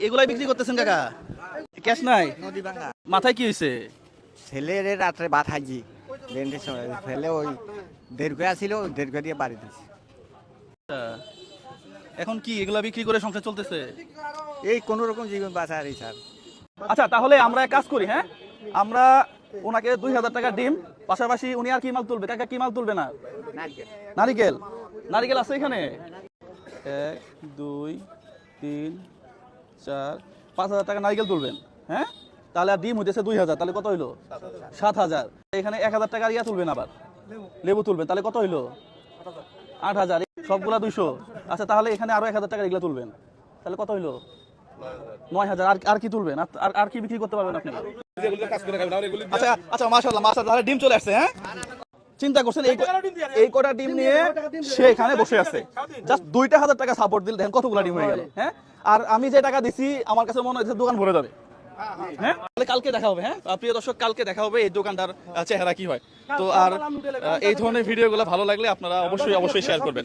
এগুলাই বিক্রি করতেছেন কাকা? ক্যাশ নাই? নদী ভাঙা মাথায় কি হয়েছে? ছেলের রাত্রে ভাত খাইছি লেন্ডের সময় ছেলে ওই দীর্ঘ আসছিল দীর্ঘ দিয়ে বাড়ি দিয়েছে। এখন কি এগুলা বিক্রি করে সংসার চলতেছে? এই কোন রকম জীবন বাঁচা আর এই স্যার। আচ্ছা তাহলে আমরা এক কাজ করি, হ্যাঁ আমরা ওনাকে 2000 টাকা ডিম, পাশাপাশি উনি আর কি মাল তুলবে? কাকা কি মাল তুলবে? না নারিকেল। নারিকেল আছে এখানে? 1 2 3 4 5000 টাকা নারিকেল তুলবেন, হ্যাঁ? তাহলে আর ডিম হইতেছে 2000, তাহলে কত হইলো? 7000। এখানে 1000 টাকা ইয়া তুলবেন, আবার লেবু তুলবেন, তাহলে কত হইলো? 8000। সবগুলা 200। আচ্ছা তাহলে এখানে আরো 1000 টাকা এগুলা তুলবেন, তাহলে কত হইলো? 9000। আর কি তুলবেন? আর কি বিক্রি করতে পারবেন আপনি? আচ্ছা আচ্ছা, মাশাআল্লাহ মাশাআল্লাহ, তাহলে ডিম চলে আসছে। হ্যাঁ, চিন্তা করছেন এই কটা ডিম নিয়ে সে এখানে বসে আছে, জাস্ট 2000 টাকা সাপোর্ট দিলে দেখেন কতগুলা ডিম হয়ে গেল। হ্যাঁ, আর আমি যে টাকা দিছি আমার কাছে মনে হচ্ছে দোকান ভরে যাবে। হ্যাঁ, তাহলে কালকে দেখা হবে। হ্যাঁ প্রিয় দর্শক, কালকে দেখা হবে এই দোকানটার চেহারা কি হয়। তো আর এই ধরনের ভিডিওগুলো ভালো লাগলে আপনারা অবশ্যই শেয়ার করবেন।